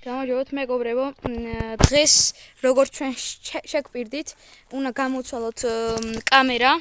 გამარჯობათ მეგობრებო, დღეს როგორც ჩვენ შეგვპირდით, უნდა გამოვცვალოთ კამერა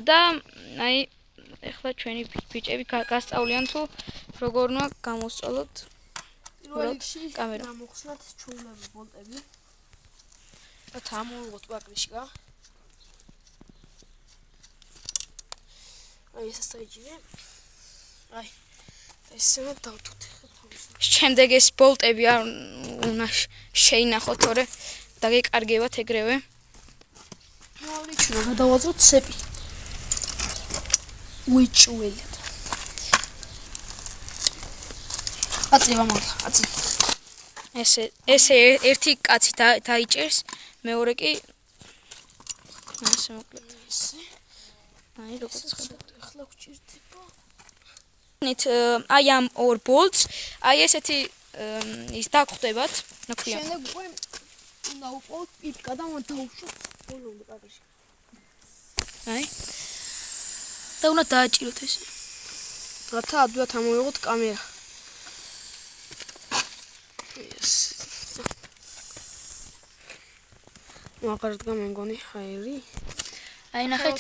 და აი ეხლა ჩვენი ბიჭები გასწავლიან თუ როგორ უნდა გამოვცვალოთ კამერა. გამოვხსნათ ჩულები ბოლტები და თამოვიღოთ ბაკლიშკა. აი ეს საიჯინე. აი ესე დავთოთ. შემდეგ ეს ბოლტები არ უნდა შეინახოთ, თორე დაგეკარგებათ ეგრევე. მოვიჩვენო, გადავაძროთ ცეპი. უიჭველეთ. აწევა მართლა, აწი. ესე ერთი კაცი დაიჭერს, მეორე კი ასე მოკლედ. ესე. აი როგორც ახლა გვჭირდება. აი ამ ორ ბოლტს, აი ესეთი ის დაგხვდებათ, ნაქვია. შემდეგ უკვე უნდა უყოთ პიპკა და უნდა დაუშვათ ბოლომდე პაგაში. აი. და უნდა დააჭიროთ ეს. რათა ადვილად ამოვიღოთ კამერა. ეს. მაგარად გამენგონი ჰაერი. აი ნახეთ.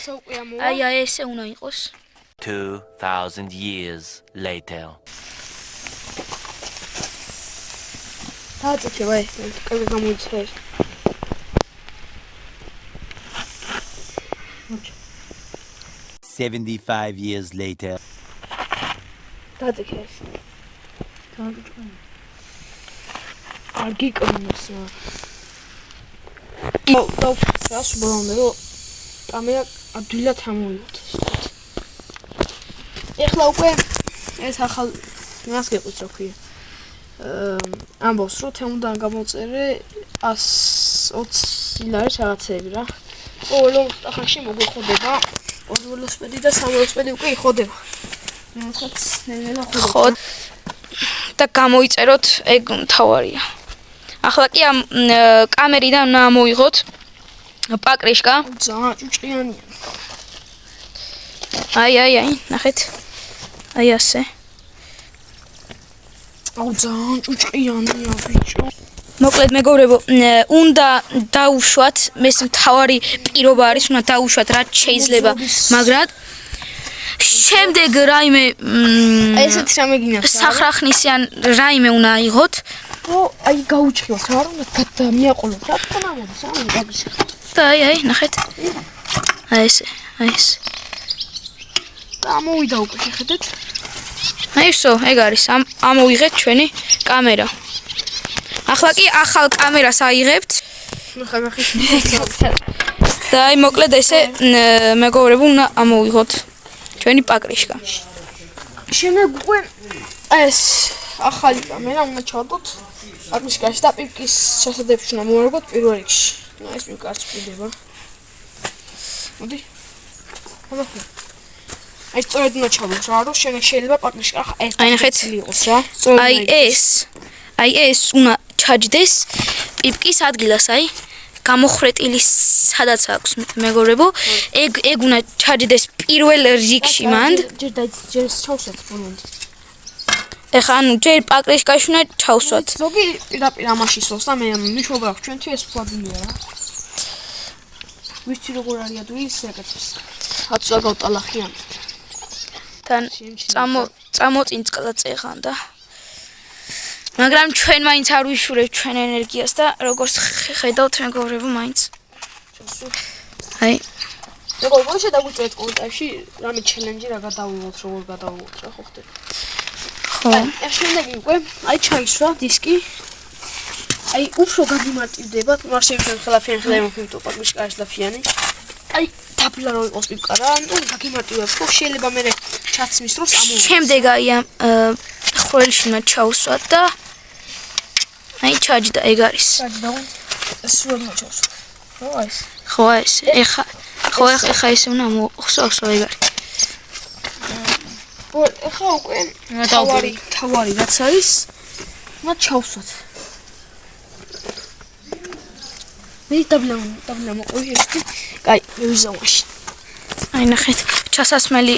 აი ესე უნდა იყოს. 2000 years later. დააწექე ვაი, კები გამოიცხე. 75 years later. დააწექე ეს. დააწექე. არგი კომოსა. და რას ბოლომდე რომ კამერა ადვილად ამოვიღოთ. ეხლა უკვე ეს ახალ მას გეყვის რა ქვია. ამბობს რომ თემუდან გამოწერე 120 ლარის რაღაცები რა. ყოველ ახალში მოგვიხოდება 2 ველოსიპედი და 3 ველოსიპედი უკვე იხოდება. ნახეთ, ნელა ხოდა. და გამოიწეროთ ეგ მთავარია. ახლა კი ამ კამერიდან უნდა ამოვიღოთ პაკრიშკა. ძალიან ჭუჭყიანია. აი, ნახეთ. აი ასე. ძალიან ჭუჭყიანია ბიჭო. მოკლედ მეგობრებო, უნდა დაუშვათ, ეს მთავარი პირობა არის, უნდა დაუშვათ რაც შეიძლება, მაგრამ შემდეგ რაიმე ესეთ რამე გინახავს. სახრახნისიან რაიმე უნდა აიღოთ. აი გაუჭყიოთ რა რომ მიაყოლოთ რა თქმა უნდა სამი პაგში. და აი, ნახეთ. აი ეს. და ამოვიდა უკვე შეხედეთ. აი ვსო, ეგ არის. ამოვიღეთ ჩვენი კამერა. ახლა კი ახალ კამერას აიღებთ. და აი მოკლედ ესე მეგობრებო უნდა ამოვიღოთ ჩვენი პაკრიშკა. შემდეგ უკვე ეს ახალი კამერა უნდა ჩავდოთ პაკრიშკაში და პიპკის შესაძლებლად უნდა მოვარგოთ პირველ რიგში. ეს პიპკაც ვიდება. მოდი. მოდი. აი სწორედ უნდა ჩავდოთ რა რომ შემდეგ შეიძლება პაკრიშკა ეს იყოს რა. აი ეს უნდა ჩაჯდეს პიპკის ადგილას, აი გამოხრეტილი სადაც აქვს მეგობრებო, ეგ უნდა ჩაჯდეს პირველ რიგში მანდ. ჯერ ჩავსვათ ბოლომდე. ეხლა ანუ ჯერ პაკრიშკაში უნდა ჩავსვათ. ზოგი პირდაპირ ამაში სვავს და მე მიშობა აქვს ჩვენთვის ეს ფლადილია რა. ვიცი როგორ არის ადვილი საკეთებს. აცლა გავტალახიან. თან წამოწინწყდა წეხან და მაგრამ ჩვენ მაინც არ ვიშურებთ ჩვენ ენერგიას და როგორც ხედავთ მეგობრებო მაინც. აი მეგობრებო შედაგვიწევთ კომენტარებში რამე ჩელენჯი რა გადავიღოთ, როგორ გადავიღოთ რა ხო ხდება. ხო. აი შემდეგი უკვე აი ჩაისვა დისკი. აი უფრო გაგიმარტივდება, მას შეიძლება ხელაფიანი ხელა იმოფიტო პაკრიშკაში ლაფიანი. აი დაბლა რო იყოს პიპკა რა, ანუ გაგიმარტივებს, ხო შეიძლება მე ჩაცმის დროს ამოვიღოთ. შემდეგ აი ამ ხვრელში უნდა ჩავსვათ და აი ჩაჯდა ეგ არის. ჩაჯდა ეს სულ მოჩავსვათ. ხო აი ეს. ხო ეს. ეხა ესე უნდა მოხსოვსო ეგ არის. ეხა უკვე თავარი რაც არის, მათ ჩავსვათ. მე დაბლა მოყვი ერთი. კაი, მე ვიზავაში. აი ნახეთ, ჩასასმელი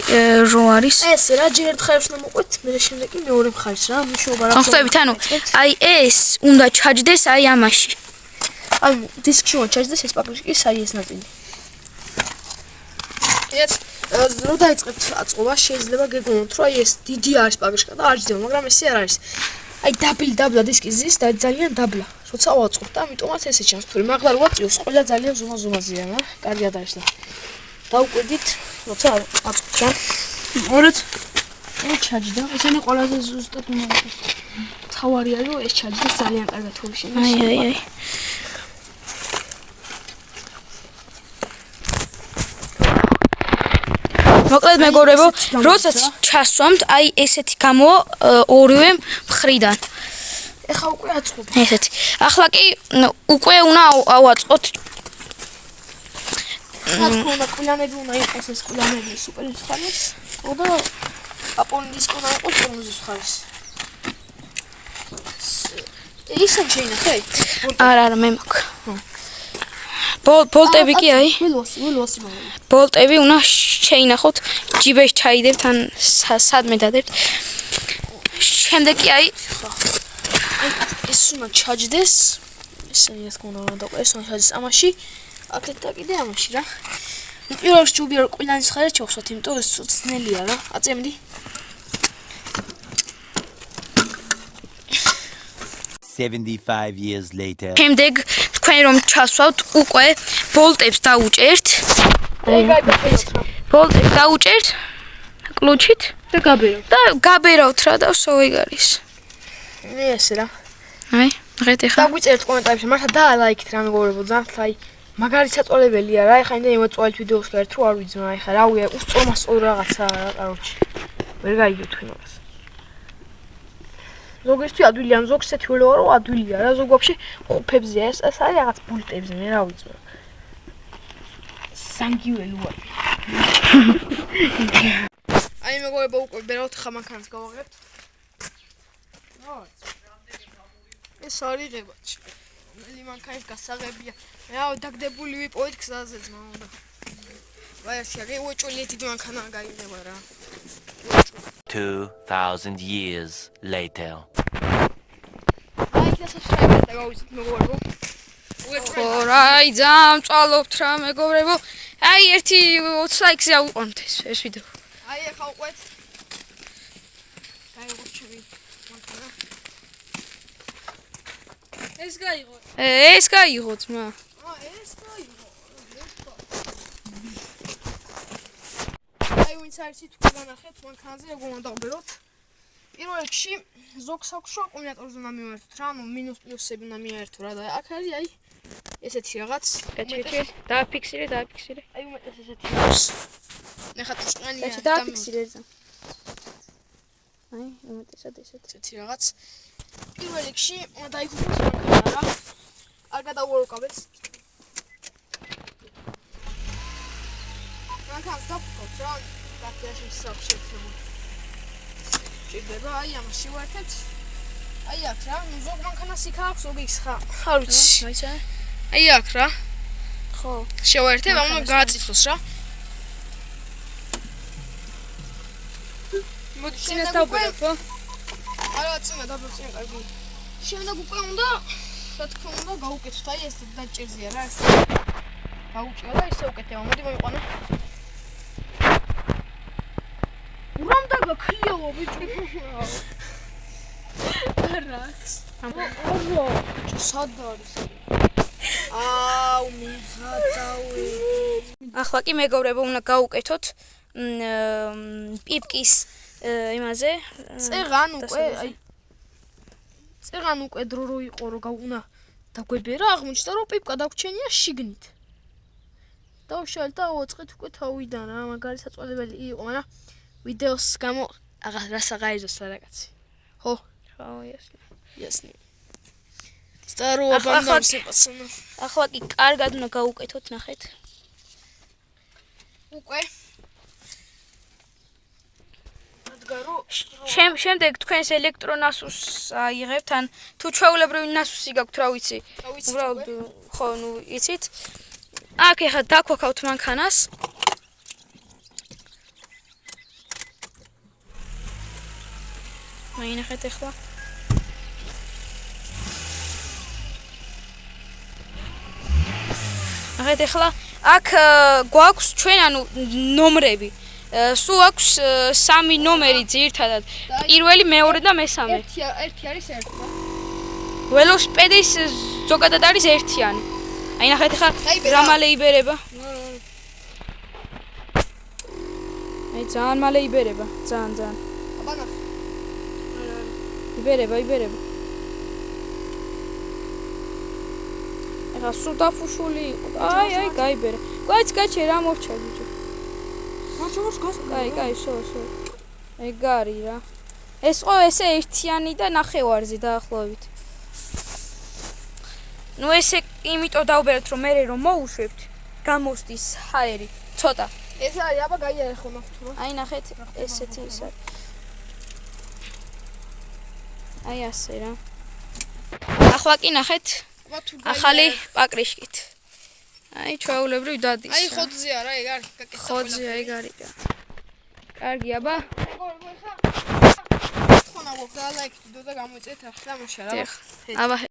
რო არის. ეს რა ჯერ ერთ ხარჯს უნდა მოყვეთ, მე შემდეგ კი მეორე ხარჯს რა, მიშობა რა. ხსოვებით, ანუ აი ეს უნდა ჩაჯდეს აი ამაში. ანუ დისკში უნდა ჩაჯდეს ეს პაკეტი, აი ეს ნაწილი. ეს რო დაიწყებთ აწყობა, შეიძლება გეგონოთ, რომ აი ეს დიდი არის პაკეტი და არ ჯდება, მაგრამ ესე არ არის. აი დაბლა დისკი ზის და ძალიან დაბლა. როცა ვაწყობთ, ამიტომაც ესე ჩანს, თორე მაგლა რო აწიოს, ყველა ძალიან ზუმაზუმაზია რა, კარგად არის და დავუკვირდით, როცა აწყობთ რა. ორეთ ჩაჯდა, ესენი ყველაზე ზუსტად უნდა იყოს. თავარია რომ ეს ჩაჯდეს ძალიან კარგად თორე შეიძლება. აი. მოკლედ მეგობრებო, როდესაც ჩასვამთ, აი ესეთი გამოვა ორივე მხრიდან. ეხა უკვე აწყობ. ესეთი. ახლა კი უკვე უნდა ავაწყოთ. აწყობა კულანები უნდა იყოს ეს კულანები სუპერის ხალის. და აპონდის უნდა იყოს პრომზის ხალის. ისე შეიძლება. არა, მე მაქვს. ბოლტები კი აი. ველოსი მაგრამ. ბოლტები უნდა შეინახოთ, ჯიბეში ჩაიდებთ ან სადმე დადებთ. შემდეგ კი აი ეს უნდა ჩაჯდეს. ესენი ეს უნდა დავყო, ეს უნდა ჩაჯდეს ამაში. აქეთ და კიდე ამაში რა. პირველ რიგში ჯობია რომ კულანის ხარეს ჩავხსოთ, იმიტომ ეს ძნელია რა. აწემდი. 75 years later. შემდეგ თქვენ რომ ჩასვავთ, უკვე ბოლტებს დაუჭერთ. ბოლტებს დაუჭერთ კლუჩით და გაბერავ. და გაბერავთ რა და ვსო ეგ არის. ეს რა. აი, ნახეთ ეხლა. დაგვიწერთ კომენტარებში, მართლა დაალაიქით რა მეგობრებო, ძალიან აი მაგარი საწოლებელია რა. ეხლა იმდენი მოწვალეთ ვიდეოს გაერთ რომ არ ვიძმა, ეხლა რავია, უსწორმასწორი რაღაცა რა, კაროჩი. ვერ გაიგებ თქვენ მაგას. ზოგისთვის ადვილია, ზოგს ესეთი ველოა რომ ადვილია რა, ზოგ ვაფშე ხუფებზეა ეს არის რაღაც ბულტებზე, მე რა ვიცი. სანგიველოა. აი მეგობრებო, უკვე ბერავთ ხა მანქანას გავაღებთ. ეს არიღება. მელი მანქანის გასაღებია. რა დაგდებული ვიპოვეთ გზაზე ძმა უნდა. ვაი ასე უეჭველი დიდი მანქანა გაიგება რა. 2000 years later. აი ეს შეიძლება გავიზით მეგობრებო. ხო რა, აი ძალიან წვალობთ რა მეგობრებო. აი ერთი 20 ლაიქზე ავიყვანოთ ეს ვიდეო. აი ახლა უყვეთ. გაიგოთ ჩემი მანქანა. ეს გაიგო. ეს გაიგო ძმა. ეს გაიგო. აი ვინც არის თუ განახეთ მანქანაზე როგორ უნდა დავბეროთ. პირველ რიგში ზოგ საქმეში აკუმულატორზე უნდა მივერთოთ რა, ანუ მინუს პლუსები უნდა მიერთო რა და აქ არის აი ესეთი რაღაც. კეთილი. დააფიქსირე. აი უმეტეს ესეთი აქვს. ნახეთ ჭყანია. დააფიქსირე ზა. აი უმეტესად ესეთი რაღაც. პირველ რიგში უნდა დაიხუხოს მანქანა რა. არ გადავუარკვევთ. მანქანას დავხუხოთ რა. გაფიაში საფშეთებული. შეიძლება აი ამაში ვერთეთ. აი აქ რა, ზოგ მანქანას იქ აქვს, ზოგი იქ ხა. არ ვიცი. მაიცა. აი აქ რა. ხო. შევერთებ, უნდა გააწიწოს რა. მოდი წინას დავბერებ, ხო? არა, წინა დავბერე, კარგი. შემდეგ უკვე უნდა, რა თქმა უნდა, გავუკეთოთ, აი ეს დაჭერზია რა, ეს. გავუჭირო და ისე უკეთება, მოდი მოიყვანო. ურამ და გაქლიაო ბიჭო. რას? აბა, სად არის? აუ, მიხატავი. ახლა კი მეგობრებო, უნდა გავუკეთოთ პიპკის იმაზე. წეღან უკვე დრო რო იყო რომ უნდა დაგვებერა, აღმოჩნდა რომ პიპკა დაგვრჩენია შიგნით. დავშალ და ვაწყეთ უკვე თავიდან რა, მაგარი საწვალებელი იყო, მაგრამ ვიდეოს გამო რას აღაიზოს რაღაცი. ხო? ხო, ესნი. ესნი. სტარო აბანდონს იპასონა. ახლა კი კარგად უნდა გავუკეთოთ, ნახეთ. უკვე შემდეგ თქვენს ელექტრონასუსს აიღებთ, ან თუ ჩვეულებრივი ნასუსი გაქვთ, რა ვიცი. უბრალოდ ხო, ნუ იცით. აქ ეხლა დაქვაქავთ მანქანას. მაინახეთ ახლა. ნახეთ ახლა აქ გვაქვს ჩვენ ანუ ნომრები. სულ აქვს 3 ნომერი ძირთადად. პირველი, მეორე და მესამე. ერთი არის ერთი. ველოსიპედის ზოგადად არის ერთიანი. აი ნახეთ ახლა რა მალე იბერება. აი ძალიან მალე იბერება, ძალიან. აბანა. იბერება. ეხლა სულ დაფუშული იყო. აი, გაიბერე. გაჩე რა მორჩა ბიჭო. მოჩოს გას. კაი, სულ. ეგარი რა. ეს ყო ესე ერთიანი და ნახევარზე დაახლოებით. ნუ ესე იმიტომ დავბერეთ რომ მე რომ მოუშვებთ, გამოსდის ჰაერი ცოტა. ეს არის აბა გაიარე ხოლმე თუ. აი ნახეთ ესეთი ის არის. აი ასე რა. ახლა კი ნახეთ ახალი პაკრიშკით. აი ჩვეულებრივ დადის. აი ხოძია რა ეგ არის გაკეთდა. ხოძია ეგ არის. კარგი აბა. ხონა გოგდა ლაიქი და გამოიწეთ ახლა მოშა რა. აბა